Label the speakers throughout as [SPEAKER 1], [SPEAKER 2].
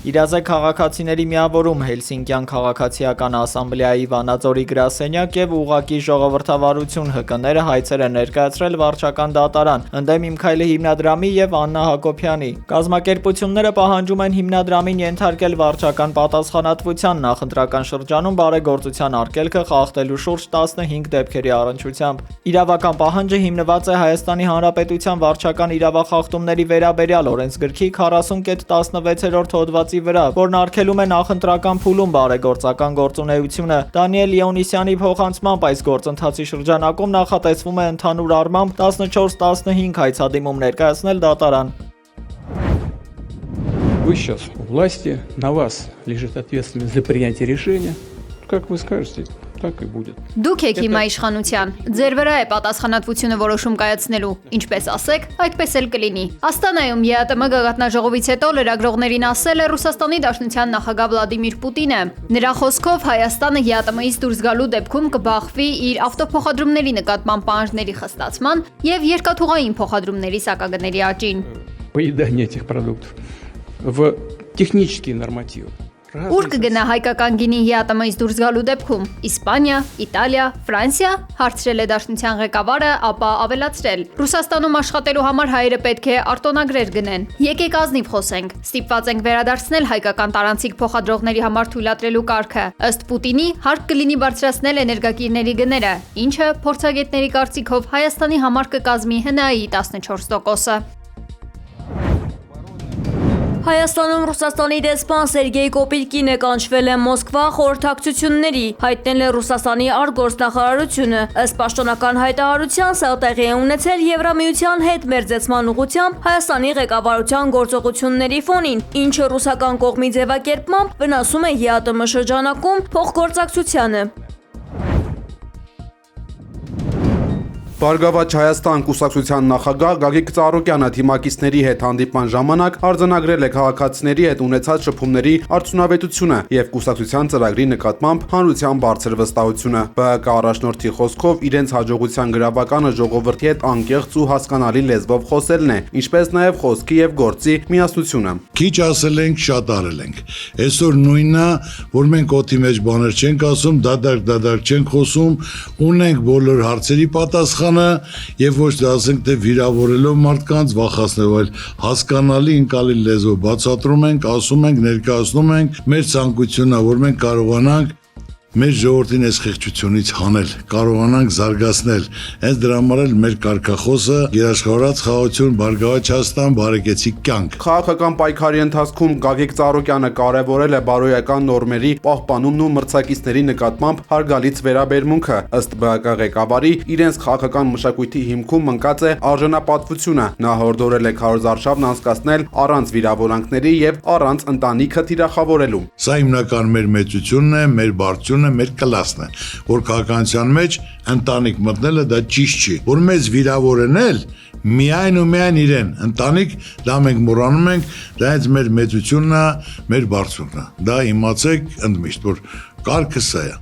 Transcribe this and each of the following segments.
[SPEAKER 1] Իրազեկ քաղաքացիների միավորում Հելսինկյան քաղաքացիական ասամբլեայի Վանաձորի գրասենյակ եւ ուղղակի ժողովրդավարություն ՀԿ-ները հայցեր են ներկայացրել վարչական դատարան, ընդդեմ Իմ քայլը հիմնադրամի եւ Աննա Հակոբյանի։ Կազմակերպությունները պահանջում են հիմնադրամին ենթարկել վարչական պատասխանատվության նախընտրական շրջանում բարեգործության արգելքը խախտելու շուրջ 15 դեպքերի առնչությամբ։ Իրավական պահանջը հիմնված է Հայաստանի Հանրապետության վարչական իրավախախտումների վերաբերյալ օրենսգրքի 40.16-րդ հոդվածի վրա, որն արգելում է նախընտրական փուլում բարեգործական գործունեությունը։ Դանիել Լեոնիսյանի փոխանցմամբ այս գործընթացի շրջանակում նախատեսվում է ընդհանուր առմամբ 14-15 հայցադիմում ներկայացնել դատարան։
[SPEAKER 2] Вы сейчас у власти, на вас лежит ответственность за принятие решения. Как вы скажете, так и будет.
[SPEAKER 3] Դուք եք հիմա իշխանության, ձեր վրա է պատասխանատվությունը որոշում կայացնելու, ինչպես ասեք, այդպես էլ կլինի։ Աստանայում ԵԱՏՄ գագաթնաժողովից հետո լրագրողներին ասել է Ռուսաստանի Դաշնության նախագահ Վլադիմիր Պուտինը։ Նրա խոսքով Հայաստանը ԵԱՏՄ-ից դուրս գալու դեպքում կբախվի իր ավտոփոխադրումների նկատմամբ պահանջների խստացման եւ երկաթուղային փոխադրումների սակագների աճին։
[SPEAKER 2] Поедание этих продуктов в технические нормативы.
[SPEAKER 3] Ուր կգնա հայկական գինին ԵԱՏՄ-ից դուրս գալու դեպքում։ Իսպանիա, Իտալիա, Ֆրանսիա, հարցրել է Դաշնության ղեկավարը, ապա ավելացրել. Ռուսաստանում աշխատելու համար հայերը պետք է արտոնագրեր գնեն։ Եկեք ազնիվ խոսենք։ Ստիպված ենք վերադարձնել հայկական տարանցիկ փոխադրողների համար թույլատրելու կարգը։ Ըստ Պուտինի, հարկ կլինի բարձրացնել էներգակիրների գները, ինչը փորձագետների կարծիքով Հայաստանի համար կկազմի ՀՆԱ-ի 14%-ը։ Հայաստանում Ռուսաստանի դեսպան Սերգեյ Կոպիլկինը կանչվել է Մոսկվա խորհրդակցությունների, հայտնել է Ռուսաստանի արտգործնախարարությունը։ Ըստ պաշտոնական հայտարարության սա տեղի է ունեցել Եվրամիության հետ մերձեցման ուղղությամբ Հայաստանի ղեկավարության գործողությունների ֆոնին, ինչը ռուսական կողմի ձևակերպմամբ վնասում է ԵԱՏՄ շրջանակում փոխգործակցությանը։
[SPEAKER 4] Բարգավաճ Հայաստան կուսակցության նախագահ Գագիկ Ծառուկյանը թիմակիցների հետ հանդիպման ժամանակ արձանագրել է քաղաքացիների հետ ունեցած շփումների արդյունավետությունը եւ կուսակցության ծրագրի նկատմամբ հանրության բարձր վստահությունը։ ԲՀԿ առաջնորդի խոսքով իրենց հաջողության գրավականը ժողովրդի հետ անկեղծ ու հասկանալի լեզվով խոսելն է, ինչպես նաեւ խոսքի եւ գործի միասնությունը։
[SPEAKER 5] Քիչ ասել ենք, շատ արել ենք։ Այսօր նույնն է, որ մենք օդի մեջ բաներ չենք ասում, դադարք չենք խոսում, ունենք բոլոր հարցերի պատասխան եւ ոչ թե ասենք թե վիրավորելով մարդկանց վախացնելով, այլ հասկանալի ընկալի լեզվով բացատրում ենք, ասում ենք, ներկայացնում ենք մեր ցանկությունն, որ մենք կարողանանք մեր ժողովրդին այս խեղճությունից հանել, կարողանանք զարգացնել։ Հենց դրա համար էլ մեր կարգախոսը երաշխավորած խաղաղություն, Բարգավաճ Հայաստան, բարեկեցիկ կյանք։
[SPEAKER 4] Քաղաքական պայքարի ընթացքում Գագիկ Ծառուկյանը կարևորել է բարոյական նորմերի պահպանումն ու մրցակիցների նկատմամբ հարգալից վերաբերմունքը։ Ըստ ԲՀԿ ղեկավարի, իրենց քաղաքական մշակույթի հիմքում ընկած է արժանապատվությունը։ Նա հորդորել է քարոզարշավն անցկացնել առանց վիրավորանքների եւ առանց ընտանիքը թիրախավորելու։
[SPEAKER 5] Սա հիմնական մեր մեծությունն է, մեր բարձրությունն մեր կլասն է, որ քաղաքականության մեջ ընտանիք մտնելը դա ճիշտ չի, որ մեզ վիրավորեն էլ միայն ու միայն իրեն, ընտանիք դա մենք մոռանում ենք, դա հենց մեր մեծությունն է, մեր բարձրությունն է, դա իմացեք ընդմիշտ, որ կարգը սա է։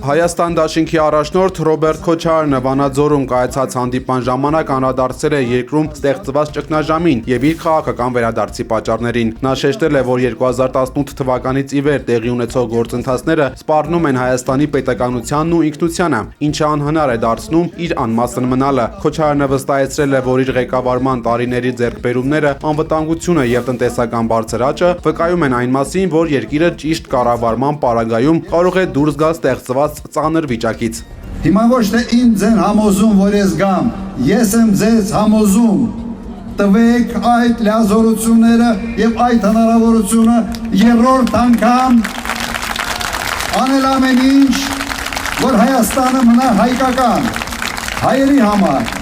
[SPEAKER 4] Հայաստան դաշինքի առաջնորդ Ռոբերտ Քոչարյանը Վանաձորում կայացած հանդիպման ժամանակ անդրադարձել է երկրում ստեղծված ճգնաժամին եւ իր քաղաքական վերադարձի պատճառներին։ Նա շեշտել է, որ 2018 թվականից ի վեր տեղի ունեցող գործընթացները սպառնում են Հայաստանի պետականությանն ու ինքնությանը, ինչը անհնար է դարձնում իր անմասն մնալը։ Քոչարյանը վստահեցրել է, որ իր ղեկավարման տարիների ձեռքբերումները, անվտանգությունը եւ տնտեսական բարձր աճը վկայում են այն մասին, որ երկիրը ճիշտ կառավարման պարագայում կարող է դուրս գալ ստեղծված ծանր վիճակից։
[SPEAKER 6] Հիմա ոչ թե ինձ են համոզում, որ ես գամ, ես եմ ձեզ համոզում, տվեք այդ լիազորությունները եւ այդ հնարավորությունը երրորդ անգամ անել ամեն ինչ, որ Հայաստանը մնա հայկական, հայերի համար։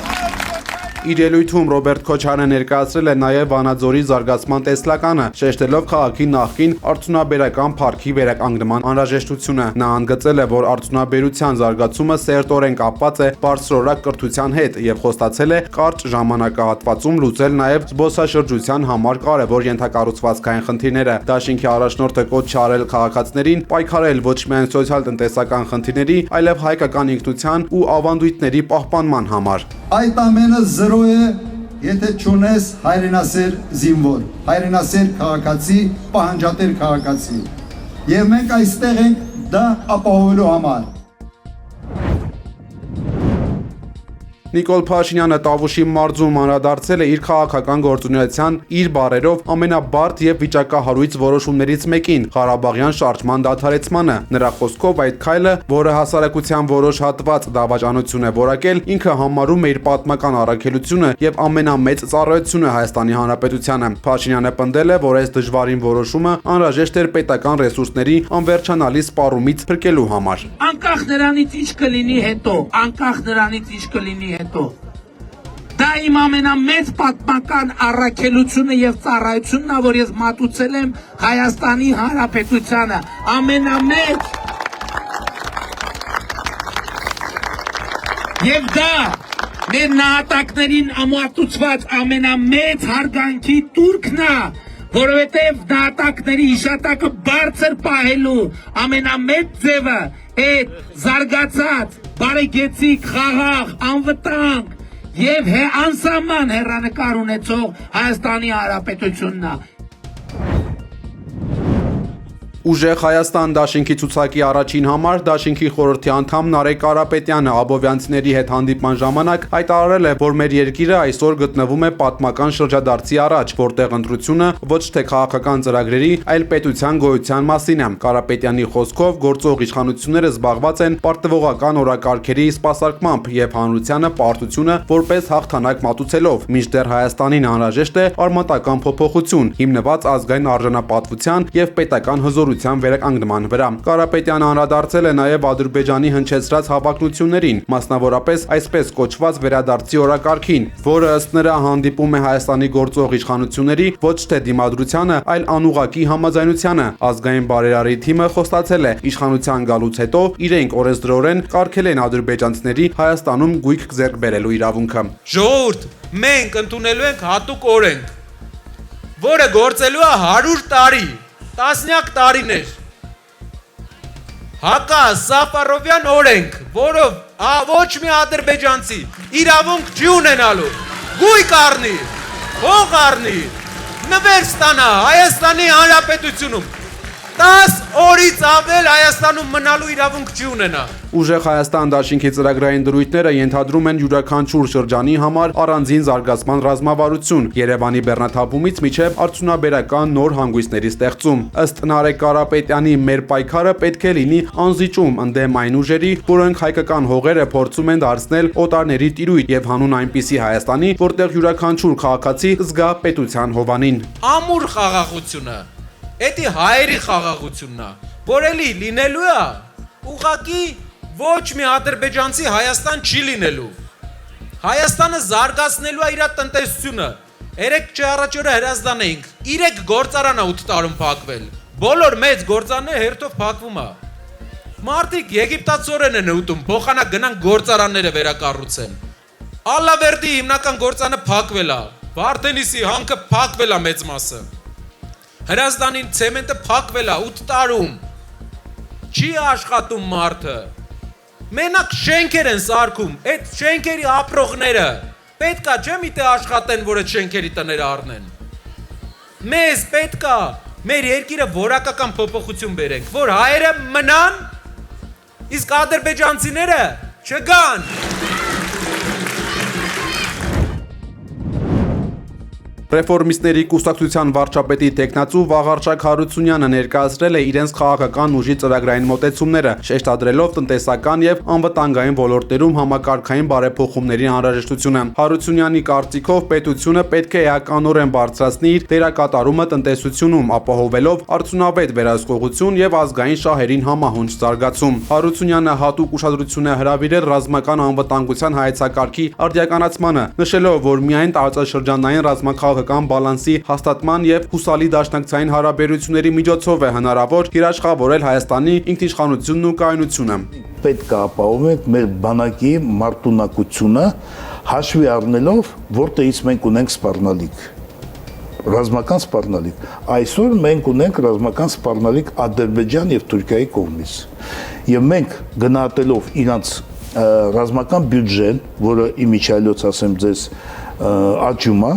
[SPEAKER 4] Իր ելույթում Ռոբերտ Քոչարյանը ներկայացրել է նաև Վանաձորի զարգացման տեսլականը, շեշտելով քաղաքի նախկին արդյունաբերական փառքի վերականգնման անհրաժեշտությունը։ Նա ընդգծել է, որ արդյունաբերության զարգացումը սերտորեն կապված է բարձրորակ կրթության հետ եւ խոստացել է կարճ ժամանակահատվածում լուծել նաև զբոսաշրջության համար կարևոր ենթակառուցվածքային խնդիրները։ Դաշինքի առաջնորդը կոչ չարել քաղաքացիներին պայքարել ոչ միայն սոցիալ-տնտեսական խնդիրների, այլև հայկական ինքնության ու ավանդույթների պահպանման համար։
[SPEAKER 6] Այդ ամենը զրո է եթե չունես հայրենասեր զինվոր, հայրենասեր քաղաքացի, պահանջատեր քաղաքացի։ Եվ մենք այստեղ ենք դա ապահովելու համար։
[SPEAKER 4] Նիկոլ Փաշինյանը Տավուշի մարզում անդրադարձել է իր քաղաքական գործունեության իր բառերով ամենաբարդ եւ վիճակահարույց որոշումներից մեկին՝ Ղարաբաղյան շարժման դադարեցմանը։ Նրա խոսքով այդ քայլը, որը հասարակության որոշ հատված դավաճանություն է որակել, ինքը համարում է իր պատմական առաքելությունը եւ ամենամեծ ծառայությունը Հայաստանի Հանրապետությանը։ Փաշինյանը պնդել է, որ այս դժվարին որոշումը անհրաժեշտ էր պետական ռեսուրսների անվերջանալի սպառումից փրկելու համար։
[SPEAKER 7] Անկախ նրանից ինչ կլինի հետո, դա իմ ամենամեծ պատմական առաքելությունը եւ ծառայությունն է, որ ես մատուցել եմ Հայաստանի Հանրապետությանը, ամենամեծ եւ դա մեր նահատակներին ամատուցված ամենամեծ հարգանքի տուրքն է, որովհետեւ նահատակների հիշատակը բարձր պահելու ամենամեծ ձևը այդ զարգացած բարեկեցիկ, խաղաղ, անվտանգ եւ անսահման հեռանկար ունեցող Հայաստանի Հանրապետությունն է։
[SPEAKER 4] Ուժեղ Հայաստան դաշինքի ցուցակի առաջին համար դաշինքի խորհրդի անդամ Նարեկ Կարապետյանը աբովյանցիների հետ հանդիպման ժամանակ հայտարարել է, որ մեր երկիրը այսօր գտնվում է պատմական շրջադարձի առաջ, որտեղ ընտրությունը ոչ թե քաղաքական ծրագրերի, այլ պետության գոյության մասին է։ Կարապետյանի խոսքով գործող իշխանությունները զբաղված են պարտվողական օրակարգերի սպասարկմամբ եւ հանրությանը պարտությունը որպես հաղթանակ մատուցելով, մինչդեռ Հայաստանին անհրաժեշտ է արմատական փոփոխություն, հիմնված ազգային արժանապատվության եւ պետական հզորության վերականգնման վրա։ Կարապետյանը անդրադարձել է նաև Ադրբեջանի հնչեցրած հավակնություններին, մասնավորապես այսպես կոչված վերադարձի օրակարգին, որը ըստ նրա հանդիպում է Հայաստանի գործող իշխանությունների ոչ թե դիմադրությանը, այլ անուղղակի համաձայնությանը։ Ազգային բարերարի թիմը խոստացել է իշխանության գալուց հետո իրենք օրենսդրորեն կարգել են ադրբեջանցիների Հայաստանում գույք ձեռք բերելու իրավունքը։
[SPEAKER 8] Ժողովուրդ, մենք ընդունելու ենք հատուկ օրենք, որը գործելու է 100 տարի, տասնյակ տարիներ։ Հակա Սաֆարովյան օրենք, որով ոչ մի ադրբեջանցի իրավունք չի ունենալու գույք առնի, հող առնի, նվեր ստանա Հայաստանի Հանրապետությունում, 10 օրից ավել Հայաստանում մնալու իրավունք չի ունենա։
[SPEAKER 4] Ուժեղ Հայաստան դաշինքի ծրագրային դրույթները ենթադրում են յուրաքանչյուր շրջանի համար առանձին զարգացման ռազմավարություն, Երևանի բեռնաթափումից մինչև արդյունաբերական նոր հանգույցների ստեղծում։ Ըստ Նարեկ Կարապետյանի մեր պայքարը պետք է լինի անզիջում ընդդեմ այն ուժերի, որոնք հայկական հողերը փորձում են դարձնել օտարների տիրույթ եւ հանուն այնպիսի Հայաստանի, որտեղ յուրաքանչյուր քաղաքացի զգա պետության հովանին։
[SPEAKER 8] Ամուր խաղաղությունը, էդի հայերի խաղաղությունն է, որ էլի լինելու է, ուղղակի ոչ մի ադրբեջանցի Հայաստան չի լինելու։ Հայաստանը զարգացնելու է իր տնտեսությունը։ Երեք չառաջ օրը հրազդան էինք, 3 գործարան է 8 տարում փակվել։ Բոլոր մեծ գործարանները հերթով փակվում է։ Մարդիկ եգիպտացորեն են ուտում, փոխանակ գնան գործարանները վերակառուցեն։ Ալլավերդի հիմնական գործարանը փակվել է, Վարդենիսի հանքը փակվել է մեծ մասը։ Հրազդանին ցեմենտը փակվել է 8 տարում։ Չի աշխատում մարդը։ Մենակ շենքեր են սարքում, այդ շենքերի ապրողները պետքա չէ՞ միտե աշխատեն, որ այդ շենքերի տները առնեն։ Մեզ պետքա մեր երկիրը որակական փոփոխություն բերենք, որ հայերը մնան, իսկ ադրբեջանցիները չգան։
[SPEAKER 4] Ռեֆորմիստների կուսակցության վարչապետի տեխնացու Վաղարշակ Հարությունյանը ներկայացրել է իրենց քաղաքական ուժի ծրագրային մոտեցումները, շեշտադրելով տնտեսական եւ անվտանգային ոլորտներում համակարգային բարեփոխումների անհրաժեշտությունը։ Հարությունյանի կարծիքով պետությունը պետք է էականորեն բարձրացնի իր դերակատարումը տնտեսությունում, ապահովելով արդյունավետ վերահսկողություն եւ ազգային շահերին համահունչ զարգացում։ Հարությունյանը հատուկ ուշադրություն է հրավիրել ռազմական անվտանգության հայեցակարգի արդիականացմանը, նշելով, որ միայն տարածաշրջանային ռազմաքաղաքական բալանսի հաստատման եւ հուսալի դաշնակցային հարաբերությունների միջոցով է հնարավոր երաշխավորել Հայաստանի ինքնիշխանությունն ու կայունությունը։
[SPEAKER 9] Պետք է ապահովենք մեր բանակի մարտունակությունը հաշվի առնելով, որտեղից մենք ունենք սպառնալիք։ Ռազմական սպառնալիք։ Այսօր մենք ունենք ռազմական սպառնալիք Ադրբեջան եւ Թուրքիայի կողմից։ Եվ մենք գնահատելով իրանց ռազմական բյուջեն, որը իմիջիայլոց ասեմ ձեզ աճում է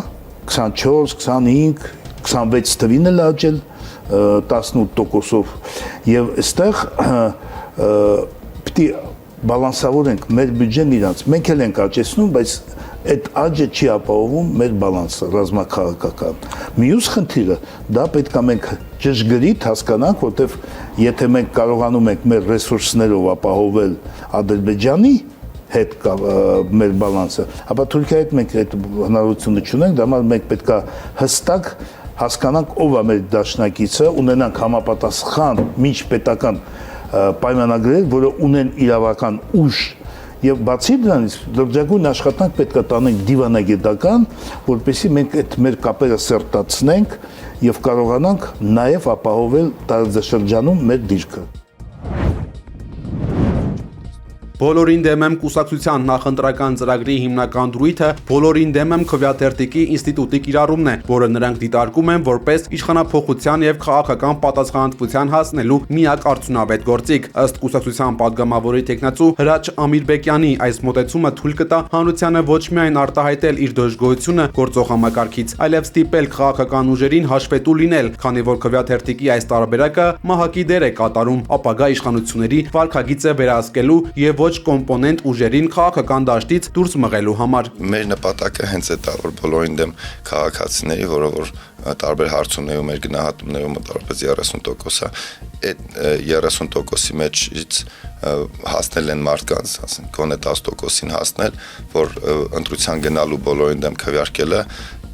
[SPEAKER 9] 24, 25, 26 թվին էլ աճել 18%-ով եւ այստեղ պիտի բալանսավորենք մեր բյուջեն իրանց։ Մենք էլ ենք աճեցնում, բայց այդ աճը չի ապահովում մեր բալանսը ռազմաքաղաքական։ Մյուս խնդիրը դա պետք է մենք ճշգրիտ հասկանանք, որտեվ եթե մենք կարողանում ենք մեր ռեսուրսներով ապահովել Ադրբեջանի հետ մեր բալանսը, ապա Թուրքիայի հետ մենք այդ հնարավորությունը չունենք, դա մենք պետք է հստակ հասկանանք ով է մեր դաշնակիցը, ունենանք համապատասխան միջպետական պայմանագրեր, որը ունեն իրավական ուժ եւ բացի դրանից լրջագույն աշխատանք պետք է տանենք դիվանագիտական, որպեսզի մենք այդ մեր կապերը սերտացնենք եւ կարողանանք նաեւ ապահովել տարածաշրջանում մեր դիրքը։
[SPEAKER 4] Բոլորին դեմ եմ կուսակցության նախընտրական ծրագրի հիմնական դրույթը բոլորին դեմ եմ քվեաթերթիկի ինստիտուտի կիրառումն է, որը նրանք դիտարկում են որպես իշխանափոխության եւ քաղաքական պատասխանատվության հասնելու միակ արդյունավետ գործիք։ Ըստ կուսակցության падգամավորի տեխնացու Հրաչ Ամիրբեկյանի այս մոտեցումը թույլ կտա հանրությանը ոչ միայն արտահայտել իր դժգոհությունը գործող համակարգից, այլև ստիպել քաղաքական ուժերին հաշվետու լինել, քանի որ քվեաթերթիկի այս տարբերակը մահակի դեր է կատարում ապագա իշխանությունների վարքագիծը վերահսկելու եւ ոչ կոմպոնենտ ուժերին քաղաքական դաշտից դուրս մղելու համար։
[SPEAKER 10] Մեր նպատակը հենց այդ է, որ բոլորին դեմ քաղաքացիների, որը որ տարբեր հարցումներում մեր գնահատումներում մոտավորապես 30%-ը, այդ 30%-ի մեջից հասնել են մարդկանց, ասենք, գոնե 10%-ին հասնել, որ ընտրության գնալու բոլորին դեմ քվեարկելը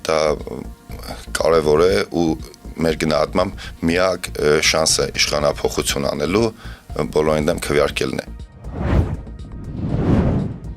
[SPEAKER 10] դա կարևոր է ու մեր գնահատմամբ միակ շանսը իշխանափոխություն անելու բոլորին դեմ քվեարկելն է։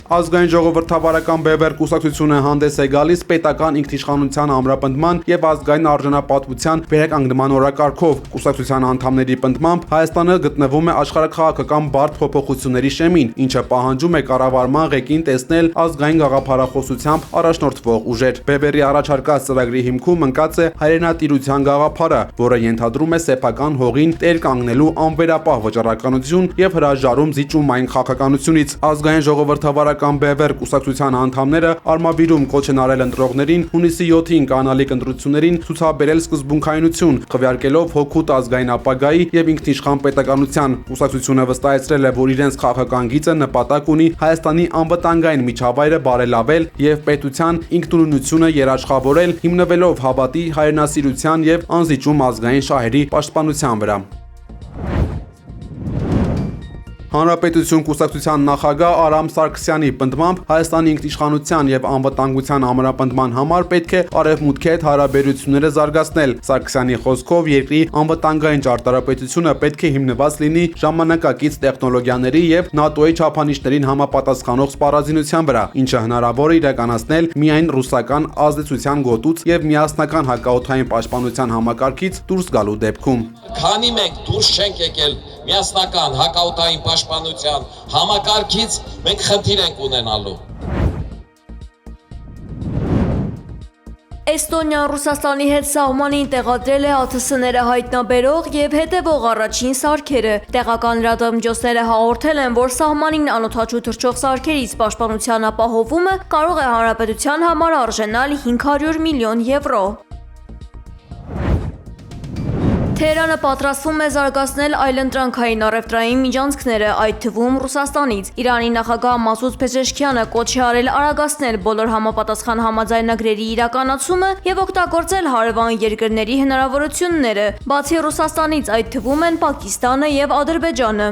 [SPEAKER 4] Ազգային ժողովրդավարական Բևեր կուսակցությունը հանդես է գալիս պետական ինքնիշխանության ամրապնդման եւ ազգային արժանապատվության վերականգնման օրակարգով։ Կուսակցության անդամների պնդմամբ Հայաստանը գտնվում է աշխարհաքաղաքական բարդ փոփոխությունների շեմին, ինչը պահանջում է կառավարման ղեկին տեսնել ազգային գաղափարախոսությամբ առաջնորդվող ուժեր։ Բևերի առաջարկած ծրագրի հիմքում ընկած է հայրենատիրության գաղափարը, որը ենթադրում է սեփական հողին տեր կանգնելու անվերապահ վճռականություն եւ հրաժարում զիջումային քաղաքականությունից։ Ազգային ժողովրդավարական Բևեր կուսակցության անդամները արմավիրում կոչ են արել ընտրողներին հունիսի 7-ին կանալիք ընտրություններին ցուցաբերել սկզբունքայնություն, քվեարկելով հօգուտ ազգային ապագայի եւ ինքնիշխան պետականության։ Կուսակցությունը վստահեցրել է, որ իրենց քաղաքական գիծը նպատակ ունի Հայաստանի անվտանգային միջավայրը բարելավել եւ պետության ինքնուրույնությունը երաշխավորել, հիմնվելով հավատի, հայրենասիրության եւ անզիջում ազգային շահերի պաշտպանության վրա։ Հանրապետություն կուսակցության նախագահ Արամ Սարգսյանի պնդմամբ Հայաստանի ինքնիշխանության եւ անվտանգության ամրապնդման համար պետք է արևմուտքի հետ հարաբերությունները զարգացնել։ Սարգսյանի խոսքով երկրի անվտանգային ճարտարապետությունը պետք է հիմնված լինի ժամանակակից տեխնոլոգիաների եւ ՆԱՏՕ-ի չափանիշներին համապատասխանող սպառազինության վրա, ինչը հնարավոր է իրականացնել միայն ռուսական ազդեցության գոտուց եւ միասնական հակաօդային պաշտպանության համակարգից դուրս գալու դեպքում։
[SPEAKER 11] Քանի մենք դուրս չենք եկել միասնական հակաօդային պաշտպանության համակարգից, մենք խնդիր ենք ունենալու։
[SPEAKER 12] Էստոնիան Ռուսաստանի հետ սահմանին տեղադրել է ԱԹՍ-ները հայտնաբերող եւ հետեւող առաջին սարքերը։ Տեղական լրատվամիջոցները հաղորդել են, որ սահմանին անօդաչու թռչող սարքերից պաշտպանության ապահովումը կարող է հանրապետության համար արժենալ 500 միլիոն եվրո։ Թեհրանը պատրաստվում է զարգացնել այլընտրանքային առևտրային միջանցքները, այդ թվում Ռուսաստանից։ Իրանի նախագահ Մասուդ Փեզեշքյանը կոչ է արել արագացնել բոլոր համապատասխան համաձայնագրերի իրականացումը եւ օգտագործել հարևան երկրների հնարավորությունները։ Բացի Ռուսաստանից, այդ թվում են Պակիստանը եւ Ադրբեջանը։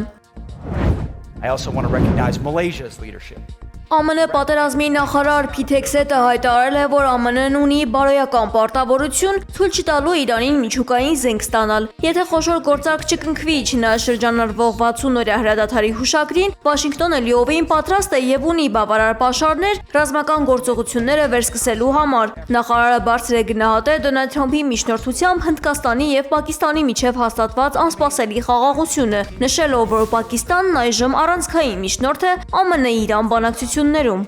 [SPEAKER 12] ԱՄՆ պատերազմի նախարար Փիթ Հեքսեթը հայտարարել է, որ ԱՄՆ-ն ունի բարոյական պարտավորություն ցույց չտալու Իրանին միջուկային զենք ստանալ։ Եթե խոշոր գործարք չկնքվի չնայած շրջանառվող 60-օրյա հրադադարի հուշագրին, Վաշինգտոնը լիովին պատրաստ է եւ ունի բավարար պաշարներ ռազմական գործողությունները վերսկսելու համար։ Նախարարը բարձր է գնահատել Դոնալդ Թրամփի միջնորդությամբ Հնդկաստանի եւ Պակիստանի միջև հաստատված անսպասելի խաղաղությունը, նշելով, որ Պակիստանն այժմ առանցքային միջնորդ է ԱՄՆ-Իրան բանակցություններում։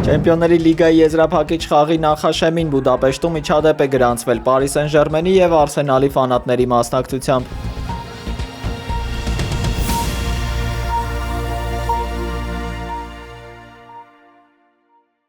[SPEAKER 1] Չեմպիոնների լիգայի եզրափակիչ խաղի նախաշեմին Բուդապեշտում միջադեպ է գրանցվել Պարի Սեն Ժերմենի եւ Արսենալի ֆանատների մասնակցությամբ։